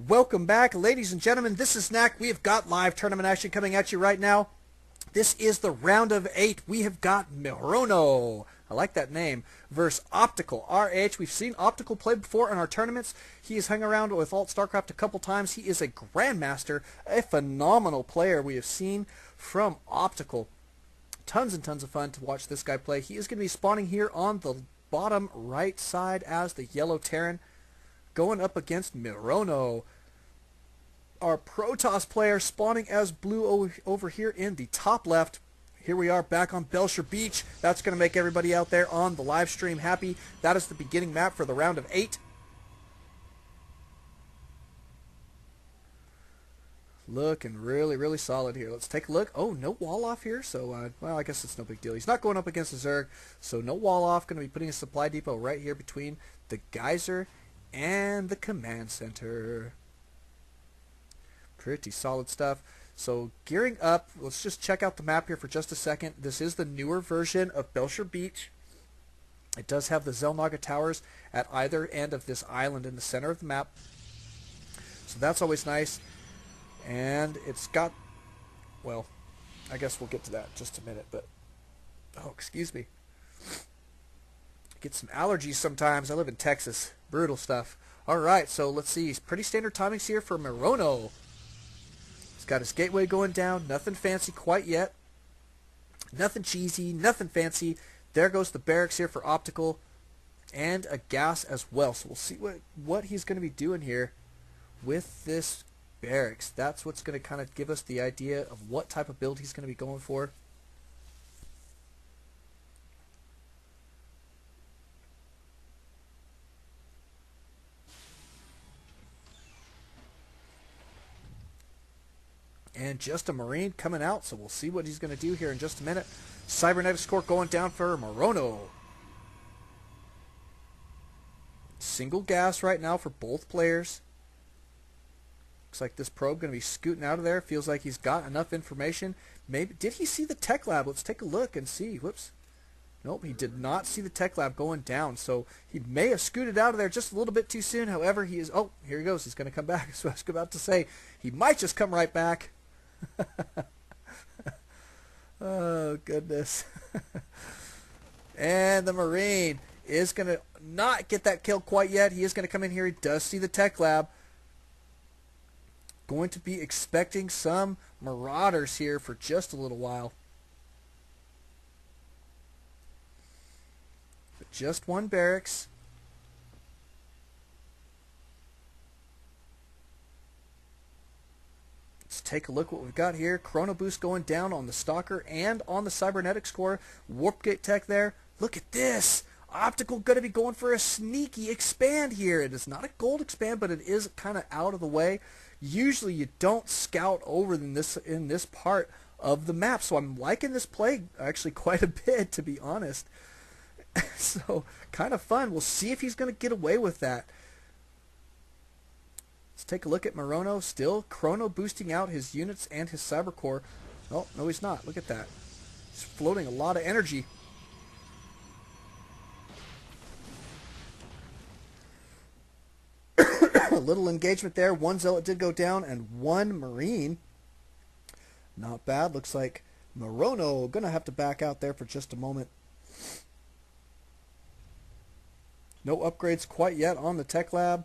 Welcome back, ladies and gentlemen. This is Knack. We have got live tournament action coming at you right now. This is the round of 8. We have got Mihronoh, I like that name, versus OpTicalRH. We've seen Optical play before in our tournaments. He has hung around with StarCraft a couple times. He is a grandmaster, a phenomenal player we have seen from Optical. Tons and tons of fun to watch this guy play. He is going to be spawning here on the bottom right side as the yellow Terran, going up against Mihronoh. Our Protoss player spawning as blue over here in the top left. Here we are back on Belcher Beach. That's going to make everybody out there on the live stream happy. That is the beginning map for the round of 8. Looking really, really solid here. Let's take a look. Oh, no wall off here. So, well, I guess it's no big deal. He's not going up against the Zerg. So no wall off. Going to be putting a supply depot right here between the geyser and the command center. Pretty solid stuff. So gearing up, let's just check out the map here for just a second. This is the newer version of Belcher Beach. It does have the Xel'Naga towers at either end of this island in the center of the map. So that's always nice. And it's got, well, I guess we'll get to that in just a minute. But, oh, excuse me. Get some allergies sometimes. I live in Texas. Brutal stuff. Alright, so let's see. Pretty standard timings here for Mihronoh. He's got his gateway going down. Nothing fancy quite yet. Nothing cheesy. Nothing fancy. There goes the barracks here for Optical. And a gas as well. So we'll see what he's going to be doing here with this barracks. That's what's going to kind of give us the idea of what type of build he's going to be going for. And just a Marine coming out, so we'll see what he's going to do here in just a minute. Cybernetics core going down for Mihronoh. Single gas right now for both players. Looks like this probe going to be scooting out of there. Feels like he's got enough information. Maybe did he see the tech lab? Let's take a look and see. Whoops. Nope, he did not see the tech lab going down. So he may have scooted out of there just a little bit too soon. However, he is... Oh, here he goes. He's going to come back. So I was about to say, he might just come right back. Oh, goodness. And the Marine is going to not get that kill quite yet. He is going to come in here. He does see the tech lab. Going to be expecting some Marauders here for just a little while. But just one barracks. Let's take a look what we've got here. Chrono Boost going down on the Stalker and on the Cybernetics core. Warp Gate Tech there. Look at this. Optical going to be going for a sneaky expand here. It is not a gold expand, but it is kind of out of the way. Usually you don't scout over in this part of the map. So I'm liking this play actually quite a bit, to be honest. So kind of fun. We'll see if he's going to get away with that. Let's take a look at Mihronoh. Still chrono boosting out his units and his cyber core. Oh, no, he's not. Look at that. He's floating a lot of energy. A little engagement there. One Zealot did go down and one Marine. Not bad. Looks like Mihronoh going to have to back out there for just a moment. No upgrades quite yet on the tech lab.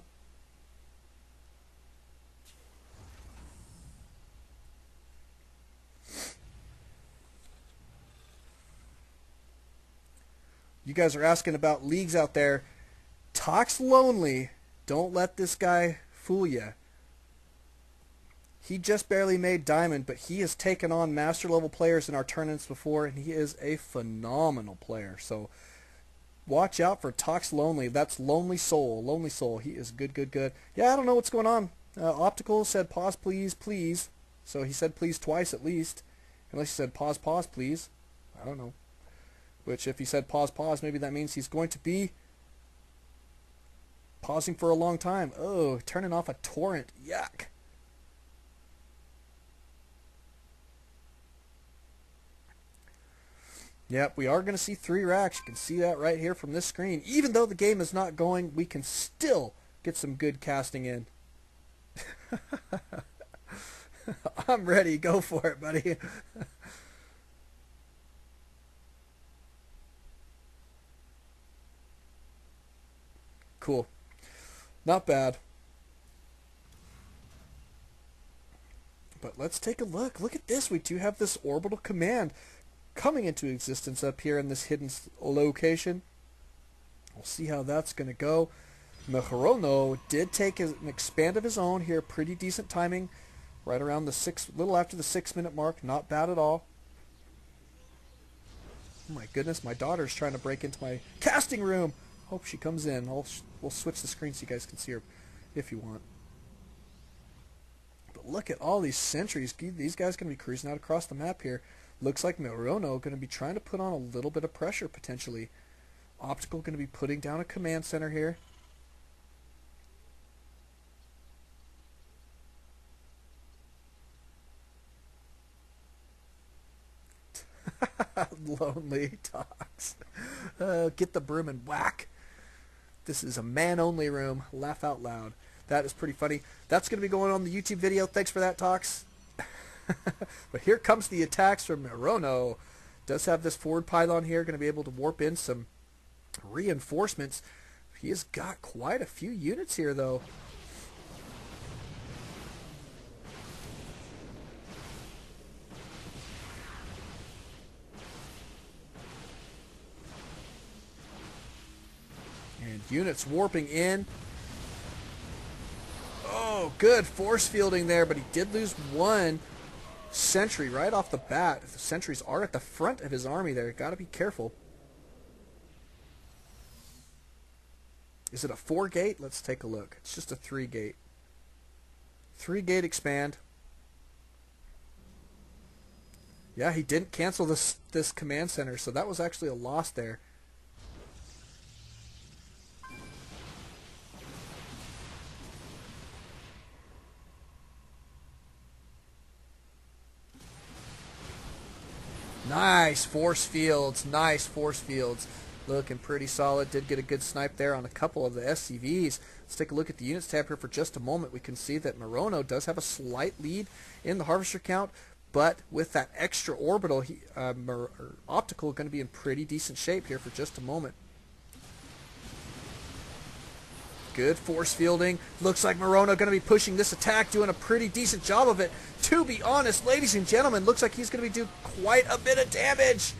You guys are asking about leagues out there. Tox Lonely. Don't let this guy fool you. He just barely made Diamond, but he has taken on master level players in our tournaments before, and he is a phenomenal player. So watch out for Tox Lonely. That's Lonely Soul. Lonely Soul. He is good, good, good. Yeah, I don't know what's going on. Optical said pause, please, please. So he said please twice at least. Unless he said pause, pause, please. I don't know. Which, if he said pause, pause, maybe that means he's going to be pausing for a long time. Oh, turning off a torrent. Yuck. Yep, we are going to see 3 racks. You can see that right here from this screen. Even though the game is not going, we can still get some good casting in. I'm ready. Go for it, buddy. Cool. Not bad. But let's take a look. Look at this. We do have this orbital command coming into existence up here in this hidden location. We'll see how that's going to go. Mihronoh did take an expand of his own here. Pretty decent timing. Right around the little after the 6-minute mark. Not bad at all. Oh my goodness, my daughter's trying to break into my casting room. Hope she comes in. We'll switch the screen so you guys can see her if you want. But look at all these sentries. These guys going to be cruising out across the map here. Looks like Mihronoh going to be trying to put on a little bit of pressure potentially. Optical going to be putting down a command center here. Lonely talks. Get the broom and whack. This is a man-only room. Laugh out loud. That is pretty funny. That's going to be going on the YouTube video. Thanks for that, Talks. But here comes the attacks from Mihronoh. Does have this forward pylon here. Going to be able to warp in some reinforcements. He has got quite a few units here, though. And units warping in. Oh, good force fielding there, but he did lose one sentry right off the bat. The sentries are at the front of his army there. Got to be careful. Is it a 4-gate? Let's take a look. It's just a 3-gate. 3-gate expand. Yeah, he didn't cancel this command center, so that was actually a loss there. Nice force fields. Nice force fields. Looking pretty solid. Did get a good snipe there on a couple of the SCVs. Let's take a look at the units tab here for just a moment. We can see that Mihronoh does have a slight lead in the harvester count, but with that extra orbital, Optical going to be in pretty decent shape here for just a moment. Good force fielding. Looks like Mihronoh going to be pushing this attack, doing a pretty decent job of it. To be honest, ladies and gentlemen, looks like he's going to be doing quite a bit of damage.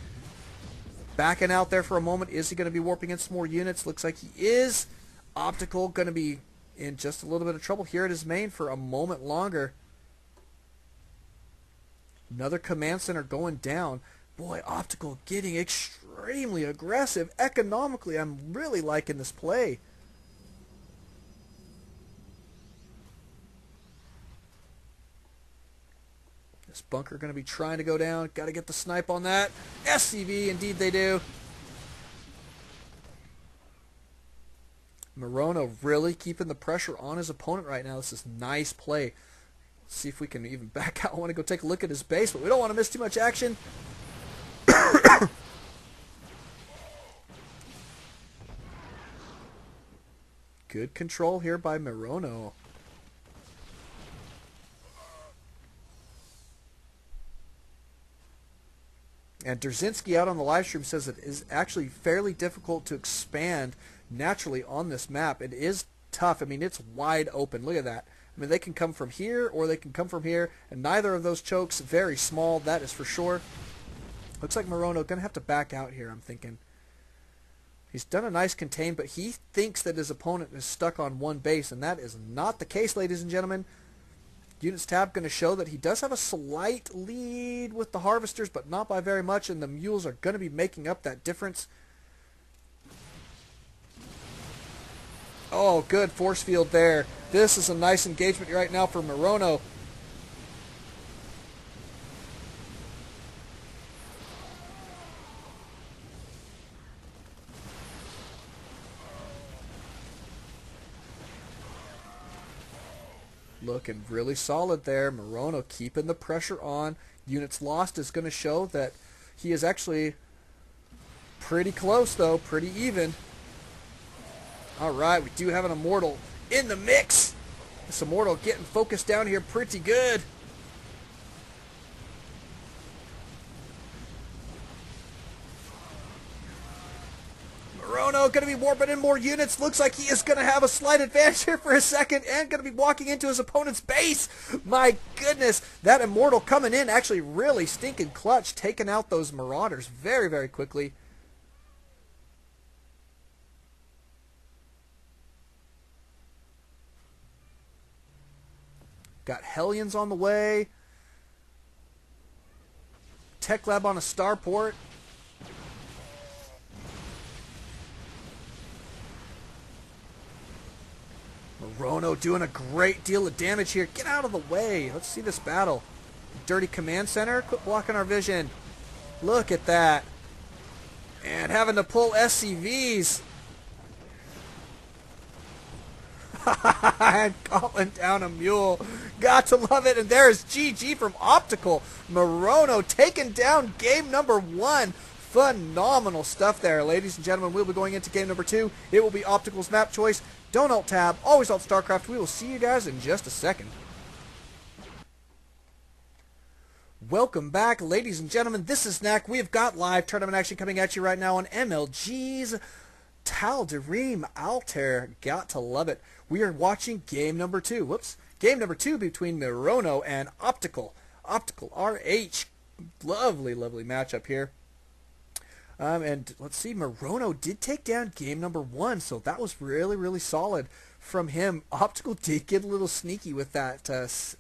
Backing out there for a moment. Is he going to be warping in some more units? Looks like he is. Optical going to be in just a little bit of trouble here at his main for a moment longer. Another command center going down. Boy, Optical getting extremely aggressive. Economically, I'm really liking this play. This bunker going to be trying to go down. Got to get the snipe on that. SCV, indeed they do. Mihronoh really keeping the pressure on his opponent right now. This is nice play. Let's see if we can even back out. I want to go take a look at his base, but we don't want to miss too much action. Good control here by Mihronoh. And Derzinski out on the live stream says it is actually fairly difficult to expand naturally on this map. It is tough. I mean, it's wide open. Look at that. I mean, they can come from here or they can come from here, and neither of those chokes very small, that is for sure. Looks like Mihronoh going to have to back out here, I'm thinking. He's done a nice contain, but he thinks that his opponent is stuck on one base, and that is not the case, ladies and gentlemen. Units tab going to show that he does have a slight lead with the harvesters, but not by very much, and the mules are going to be making up that difference. Oh, good force field there. This is a nice engagement right now for Mihronoh. Looking really solid there. Mihronoh keeping the pressure on. Units lost is going to show that he is actually pretty close, though. Pretty even. All right, we do have an Immortal in the mix. This Immortal getting focused down here pretty good. Mihronoh going to be warping in more units. Looks like he is going to have a slight advantage here for a second and going to be walking into his opponent's base. My goodness, that Immortal coming in actually really stinking clutch, taking out those Marauders very, very quickly. Got Hellions on the way. Tech Lab on a starport. Mihronoh doing a great deal of damage here. Get out of the way. Let's see this battle. Dirty Command Center. Quit blocking our vision. Look at that. And having to pull SCVs. And calling down a mule. Got to love it. And there's GG from Optical. Mihronoh taking down game number 1. Phenomenal stuff there, ladies and gentlemen. We'll be going into game number 2. It will be Optical's map choice. Don't alt-tab. Always alt-StarCraft. We will see you guys in just a second. Welcome back, ladies and gentlemen. This is Knack. We have got live tournament action coming at you right now on MLG's Tal'Darim Altair. Got to love it. We are watching game number 2. Whoops. Game number 2 between Mihronoh and Optical. OpTicalRH. Lovely, lovely matchup here. And let's see, Mihronoh did take down game number 1, so that was really, really solid from him. Optical did get a little sneaky with that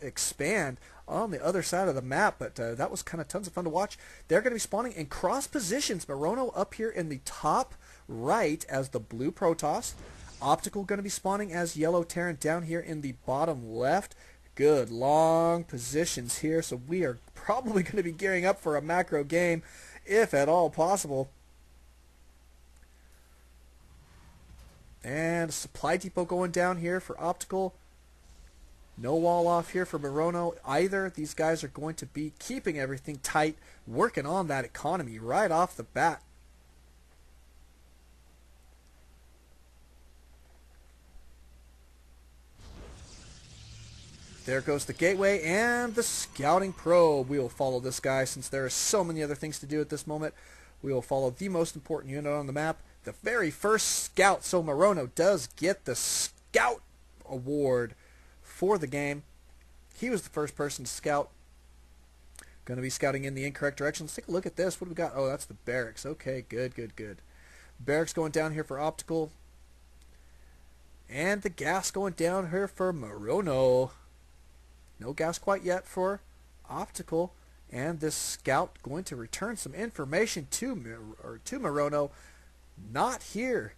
expand on the other side of the map, but that was kind of tons of fun to watch. They're going to be spawning in cross positions. Mihronoh up here in the top right as the blue Protoss. Optical going to be spawning as yellow Terran down here in the bottom left. Good long positions here, so we are probably going to be gearing up for a macro game, if at all possible. And supply depot going down here for Optical. No wall off here for Mihronoh either. These guys are going to be keeping everything tight, working on that economy right off the bat. There goes the gateway and the scouting probe. We will follow this guy since there are so many other things to do at this moment. We will follow the most important unit on the map, the very first scout. So Mihronoh does get the scout award for the game. He was the first person to scout. Going to be scouting in the incorrect direction. Let's take a look at this. What do we got? Oh, that's the barracks. Okay, good, good, good. Barracks going down here for Optical. And the gas going down here for Mihronoh. No gas quite yet for Optical, and this scout going to return some information to Mihronoh. Not here.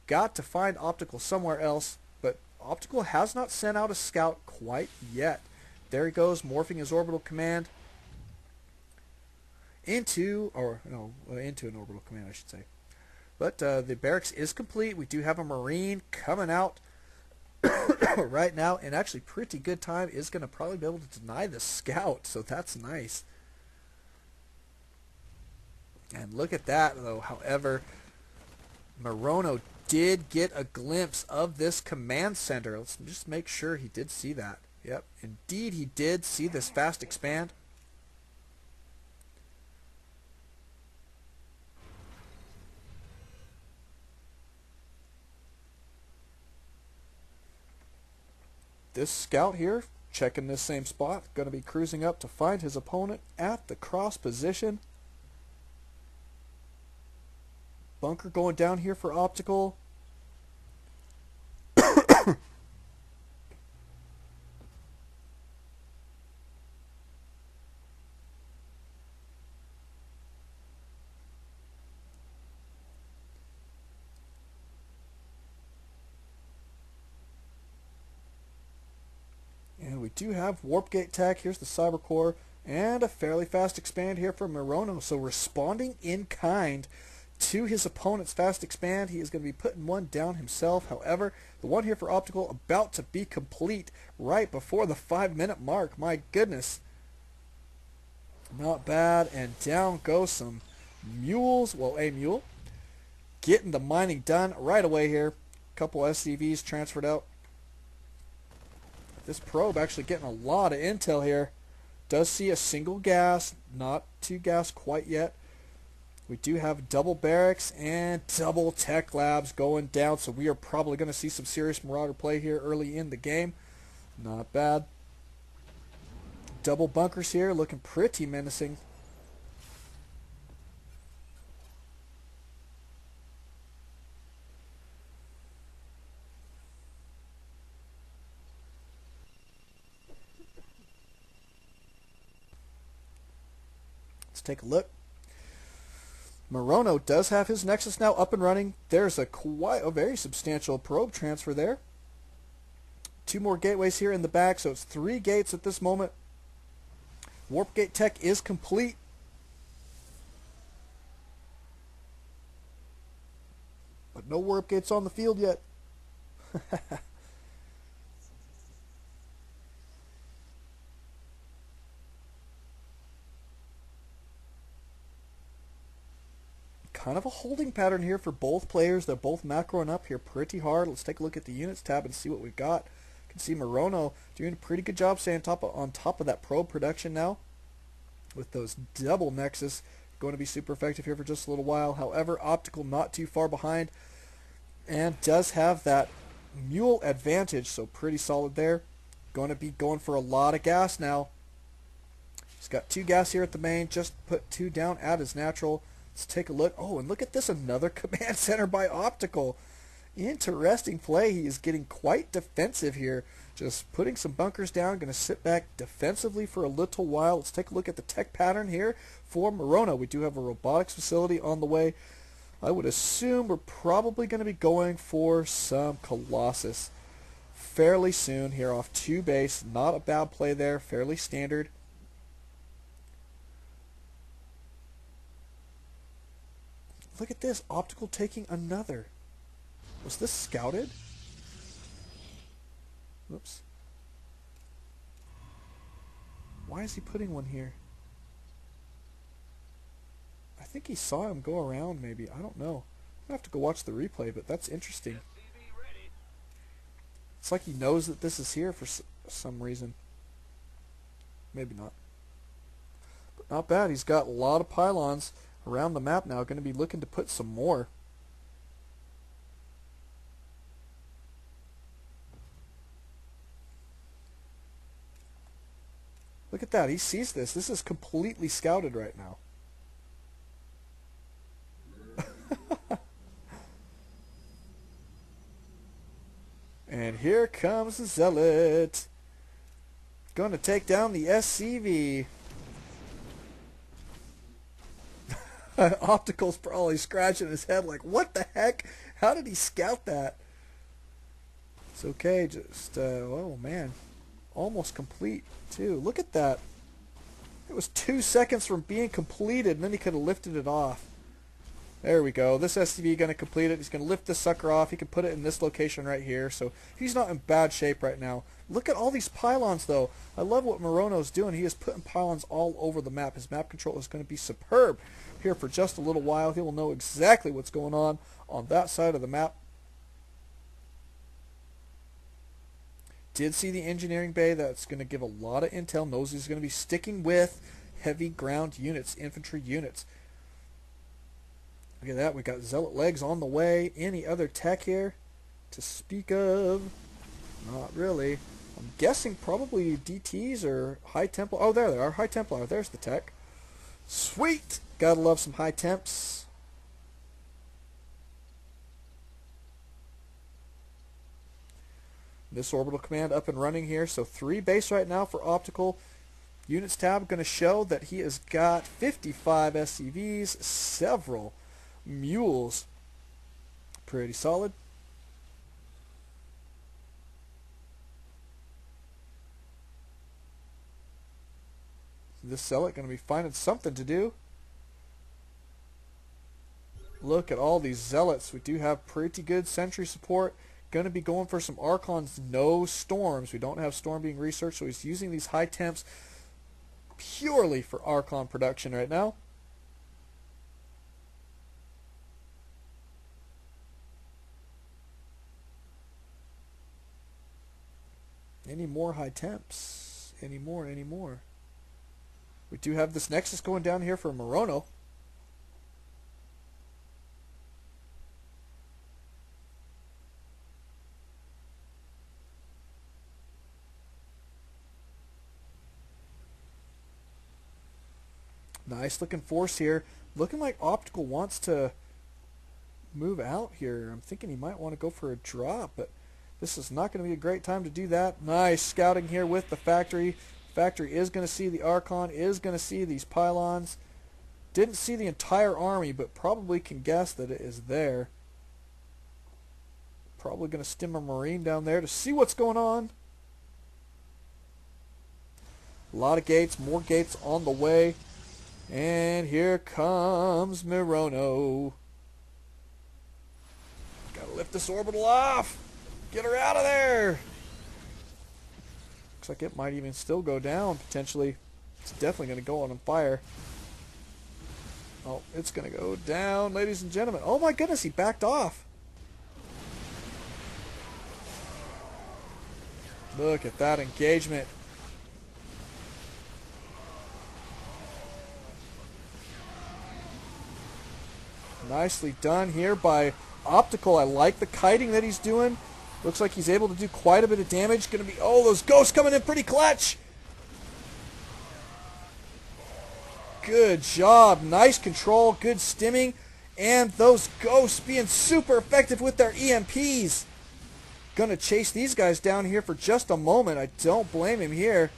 Got to find Optical somewhere else, but Optical has not sent out a scout quite yet. There he goes, morphing his orbital command into an orbital command, I should say. But the barracks is complete. We do have a Marine coming out right now, and actually pretty good time is going to probably be able to deny the scout, so that's nice. And look at that though. However, Mihronoh did get a glimpse of this command center. Let's just make sure he did see that. Yep, indeed he did see this fast expand. This scout here, checking this same spot, going to be cruising up to find his opponent at the cross position. Bunker going down here for Optical. And we do have Warp Gate Tech. Here's the Cyber Core. And a fairly fast expand here from Mihronoh. So responding in kind to his opponent's fast expand. He is going to be putting one down himself. However, the one here for Optical about to be complete right before the 5-minute mark. My goodness. Not bad. And down goes some mules. Well, a mule. Getting the mining done right away here. Couple SCVs transferred out. This probe actually getting a lot of intel here. Does see a single gas, not two gas quite yet. We do have double barracks and double tech labs going down, so we are probably going to see some serious Marauder play here early in the game. Not bad. Double bunkers here, looking pretty menacing. Let's take a look. Mihronoh does have his Nexus now up and running. There's a very substantial probe transfer there. 2 more gateways here in the back, so it's 3 gates at this moment. Warp gate tech is complete. But no warp gates on the field yet. Kind of a holding pattern here for both players. They're both macroing up here pretty hard. Let's take a look at the units tab and see what we've got. You can see Mihronoh doing a pretty good job staying on top of that probe production now. With those double Nexus going to be super effective here for just a little while. However, Optical not too far behind and does have that mule advantage, so pretty solid there. Going to be going for a lot of gas now. He's got 2 gas here at the main, just put 2 down at his natural. Let's take a look. Oh, and look at this, another command center by Optical. Interesting play. He is getting quite defensive here. Just putting some bunkers down. Going to sit back defensively for a little while. Let's take a look at the tech pattern here for Mihronoh. We do have a robotics facility on the way. I would assume we're probably going to be going for some Colossus fairly soon here off 2 base. Not a bad play there. Fairly standard. Look at this. Optical taking another. Was this scouted? Whoops. Why is he putting one here? I think he saw him go around maybe. I don't know. I have to go watch the replay, but that's interesting. It's like he knows that this is here for some reason. Maybe not. But not bad. He's got a lot of pylons around the map now. Going to be looking to put some more. Look at that. He sees this. This is completely scouted right now. And here comes the Zealot. Going to take down the SCV. Optical's probably scratching his head like, what the heck? How did he scout that? It's okay. Just, oh man. Almost complete, too. Look at that. It was 2 seconds from being completed, and then he could have lifted it off. There we go. This SCV going to complete it. He's going to lift this sucker off. He can put it in this location right here. So he's not in bad shape right now. Look at all these pylons, though. I love what Mihronoh's doing. He is putting pylons all over the map. His map control is going to be superb here for just a little while. He will know exactly what's going on that side of the map. Did see the engineering bay. That's going to give a lot of intel. Knows he's going to be sticking with heavy ground units, infantry units. Look at that. We got Zealot legs on the way. Any other tech here to speak of? Not really. I'm guessing probably DTs or High Templar. Oh, there they are. High Templar. There's the tech. Sweet. Gotta love some high temps. This orbital command up and running here. So 3 base right now for Optical. Units tab going to show that he has got 55 SCVs, several mules. Pretty solid. This Zealot going to be finding something to do. Look at all these Zealots. We do have pretty good sentry support. Going to be going for some Archons. No storms. We don't have storm being researched, so he's using these high temps purely for Archon production right now. Any more high temps? Any more? Any more? We do have this Nexus going down here for Mihronoh. Nice looking force here. Looking like Optical wants to move out here. I'm thinking he might want to go for a drop, but this is not going to be a great time to do that. Nice scouting here with the factory. Factory is going to see the Archon, is going to see these pylons. Didn't see the entire army, but probably can guess that it is there. Probably going to stim a Marine down there to see what's going on. A lot of gates, more gates on the way. And here comes Mihronoh. Gotta lift this orbital off. Get her out of there. Looks like it might even still go down, potentially. It's definitely going to go on fire. Oh, it's going to go down, ladies and gentlemen. Oh my goodness, he backed off. Look at that engagement. Nicely done here by Optical. I like the kiting that he's doing. Looks like he's able to do quite a bit of damage. Going to be, oh, those ghosts coming in pretty clutch. Good job. Nice control. Good stimming. And those ghosts being super effective with their EMPs. Going to chase these guys down here for just a moment. I don't blame him here.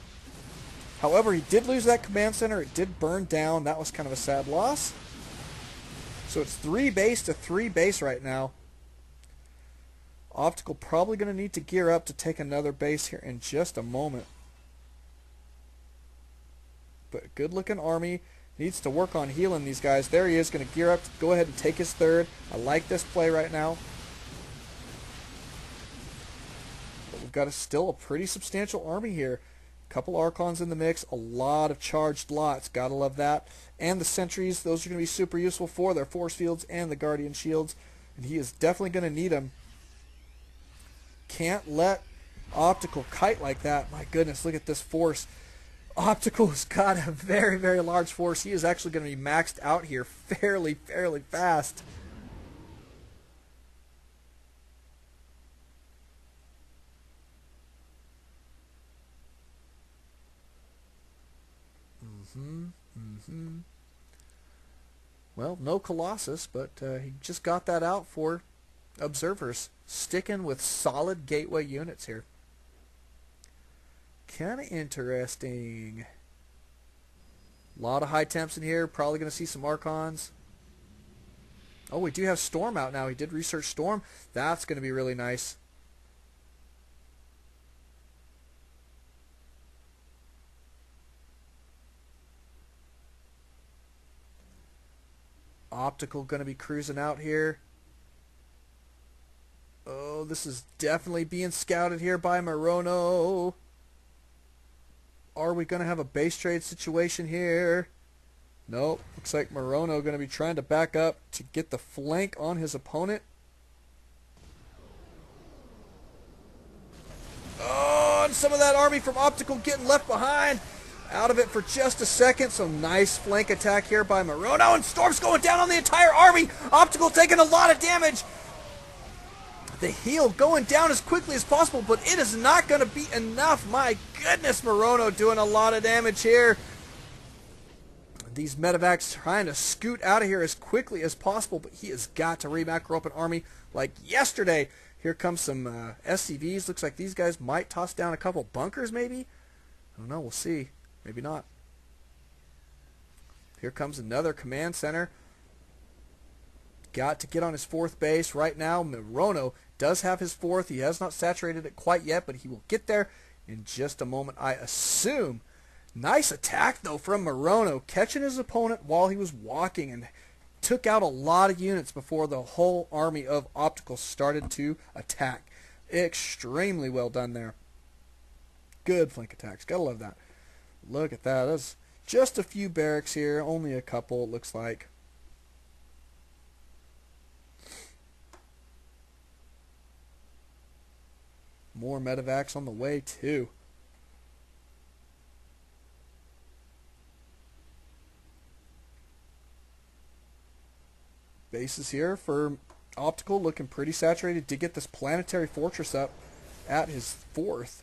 However, he did lose that command center. It did burn down. That was kind of a sad loss. So it's 3 base to 3 base right now. Optical probably going to need to gear up to take another base here in just a moment. But good looking army. Needs to work on healing these guys. There he is, going to gear up to go ahead and take his third. I like this play right now. But we've got still a pretty substantial army here. Couple Archons in the mix, a lot of charged lots, gotta love that. And the sentries, those are going to be super useful for their force fields and the Guardian shields. And he is definitely going to need them. Can't let Optical kite like that. My goodness, look at this force. Optical's got a very, very large force. He is actually going to be maxed out here fairly fast. Well, no Colossus, but he just got that out for observers. Sticking with solid gateway units here. Kind of interesting. A lot of high temps in here. Probably going to see some Archons. Oh, we do have Storm out now. He did research Storm. That's going to be really nice. Optical going to be cruising out here. Oh, this is definitely being scouted here by Mihronoh. Are we going to have a base trade situation here? Nope. Looks like Mihronoh going to be trying to back up to get the flank on his opponent. Oh, and some of that army from Optical getting left behind. Out of it for just a second. So nice flank attack here by Mihronoh. And Storm's going down on the entire army. Optical taking a lot of damage. The heal going down as quickly as possible, but it is not going to be enough. My goodness, Mihronoh doing a lot of damage here. These medevacs trying to scoot out of here as quickly as possible, but he has got to re-macro up an army like yesterday. Here comes some SCVs. Looks like these guys might toss down a couple bunkers maybe. I don't know. We'll see. Maybe not. Here comes another command center. Got to get on his 4th base right now. Mihronoh does have his 4th. He has not saturated it quite yet, but he will get there in just a moment, I assume. Nice attack, though, from Mihronoh, catching his opponent while he was walking and took out a lot of units before the whole army of Optical started to attack. Extremely well done there. Good flank attacks. Gotta love that. Look at that. That's just a few barracks here. Only a couple, it looks like. More medevacs on the way too. Bases here for Optical looking pretty saturated. Did get this planetary fortress up at his 4th.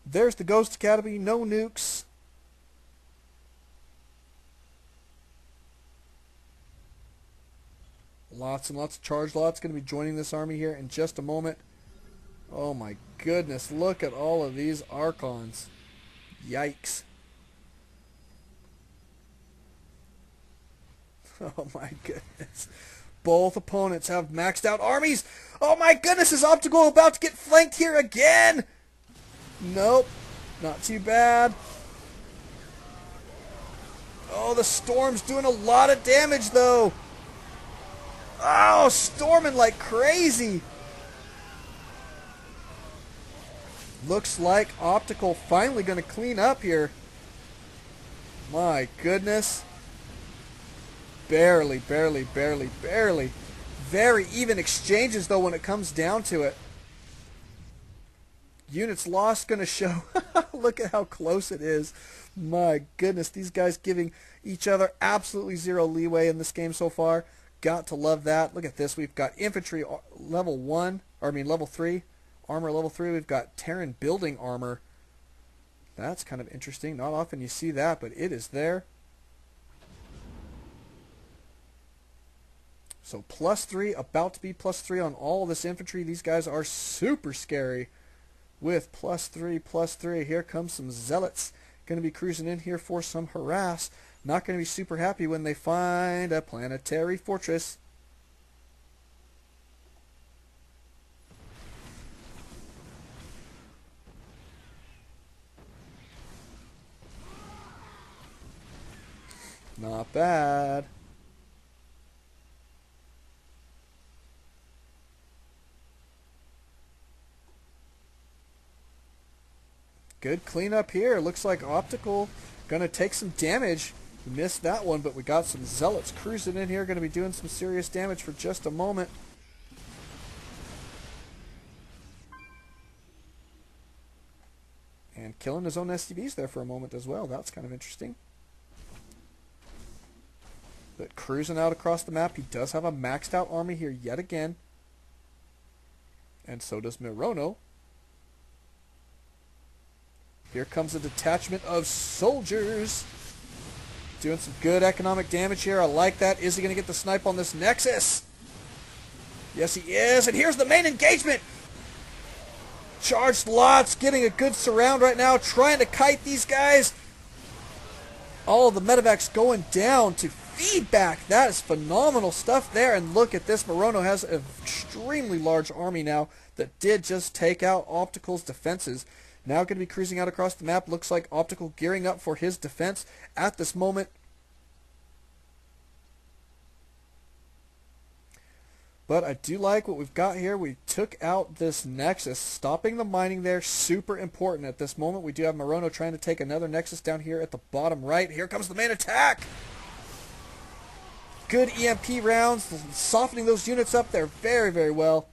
There's the Ghost Academy. No nukes. Lots and lots of charge lots going to be joining this army here in just a moment. Oh my goodness, look at all of these Archons. Yikes. Oh my goodness. Both opponents have maxed out armies. Oh my goodness, is Optical about to get flanked here again? Nope, not too bad. Oh, the Storm's doing a lot of damage though. Oh, storming like crazy. Looks like Optical finally going to clean up here. My goodness. Barely, barely, barely, barely. Very even exchanges though when it comes down to it. Units lost going to show. Look at how close it is. My goodness, these guys giving each other absolutely zero leeway in this game so far. Got to love that. Look at this. We've got infantry level 1, or I mean level 3, armor level 3. We've got Terran building armor. That's kind of interesting. Not often you see that, but it is there. So +3, about to be +3 on all this infantry. These guys are super scary with +3, +3. Here comes some zealots. Going to be cruising in here for some harass. Not going to be super happy when they find a planetary fortress. Not bad. Good cleanup here. Looks like Optical going to take some damage. We missed that one, but we got some zealots cruising in here. Going to be doing some serious damage for just a moment. And killing his own SCVs there for a moment as well. That's kind of interesting. But cruising out across the map, he does have a maxed out army here yet again. And so does Mihronoh. Here comes a detachment of soldiers. Doing some good economic damage here. I like that. Is he going to get the snipe on this Nexus? Yes, he is. And here's the main engagement. Charged lots. Getting a good surround right now. Trying to kite these guys. All of the medevacs going down to feedback. That is phenomenal stuff there. And look at this. Mihronoh has an extremely large army now that did just take out Optical's defenses. Now going to be cruising out across the map. Looks like Optical gearing up for his defense at this moment. But I do like what we've got here. We took out this Nexus. Stopping the mining there, super important at this moment. We do have Mihronoh trying to take another Nexus down here at the bottom right. Here comes the main attack. Good EMP rounds, softening those units up there very, very well.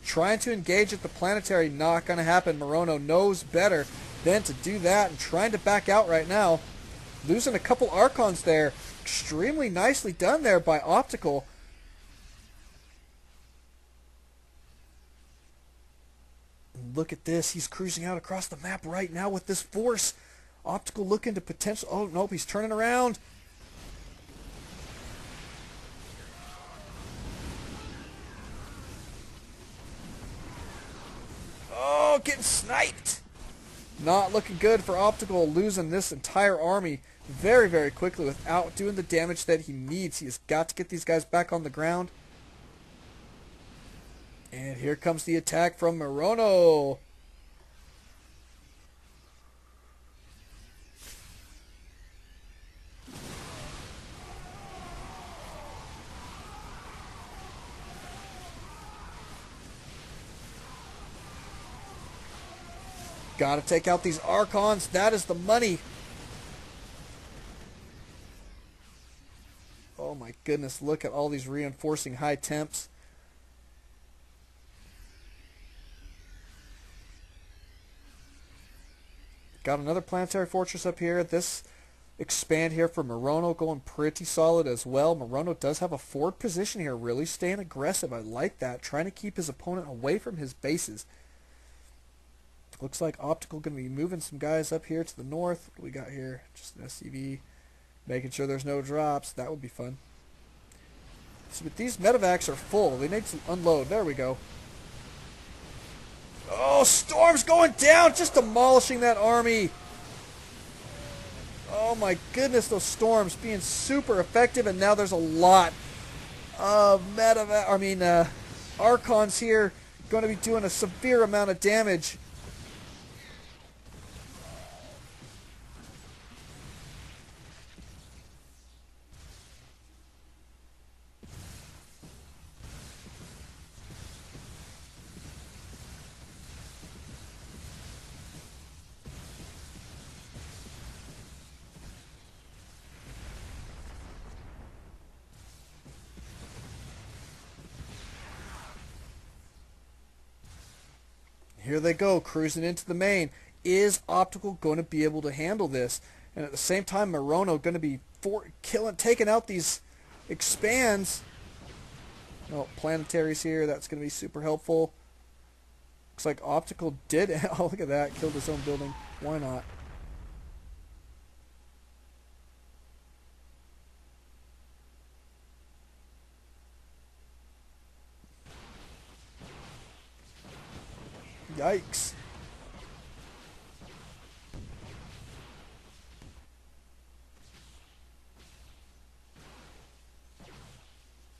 Trying to engage at the planetary, not going to happen. Mihronoh knows better than to do that and trying to back out right now. Losing a couple Archons there. Extremely nicely done there by Optical. Look at this. He's cruising out across the map right now with this force. Optical looking to potential... Oh, nope. He's turning around. Oh, getting sniped. Not looking good for Optical, losing this entire army very, very quickly without doing the damage that he needs. He has got to get these guys back on the ground. And here comes the attack from Mihronoh. Got to take out these Archons. That is the money. Oh my goodness, look at all these reinforcing high temps. Got another planetary fortress up here. This expand here for Mihronoh going pretty solid as well. Mihronoh does have a forward position here, really staying aggressive. I like that, trying to keep his opponent away from his bases. Looks like Optical going to be moving some guys up here to the north. What do we got here? Just an SCV. Making sure there's no drops. That would be fun. So, but these medevacs are full. They need to unload. There we go. Oh, Storm's going down, just demolishing that army. Oh my goodness, those Storms being super effective, and now there's a lot of Archons here going to be doing a severe amount of damage. Here they go, cruising into the main. Is Optical going to be able to handle this? And at the same time, Mihronoh going to be taking out these expands. Oh, planetaries here. That's going to be super helpful. Looks like Optical did. Oh, look at that. Killed his own building. Why not? Yikes.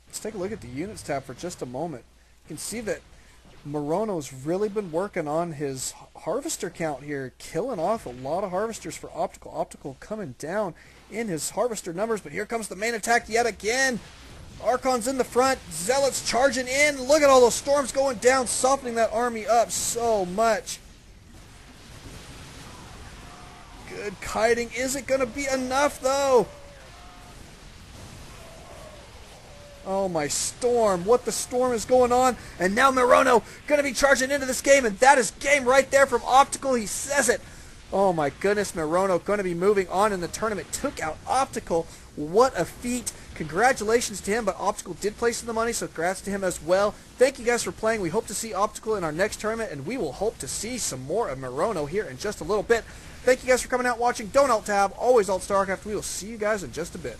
Let's take a look at the units tab for just a moment. You can see that Mihronoh's really been working on his harvester count here, killing off a lot of harvesters for Optical. Optical coming down in his harvester numbers, but here comes the main attack yet again. Archon's in the front, Zealots charging in. Look at all those Storms going down, softening that army up so much. Good kiting. Is it going to be enough, though? Oh, my Storm. What the Storm is going on. And now Mihronoh going to be charging into this game, and that is game right there from Optical. He says it. Oh, my goodness. Mihronoh going to be moving on in the tournament. Took out Optical. What a feat. Congratulations to him, but Optical did place in the money, so congrats to him as well. Thank you guys for playing. We hope to see Optical in our next tournament, and we will hope to see some more of Mihronoh here in just a little bit. Thank you guys for coming out watching. Don't alt-tab. Always alt-StarCraft. We will see you guys in just a bit.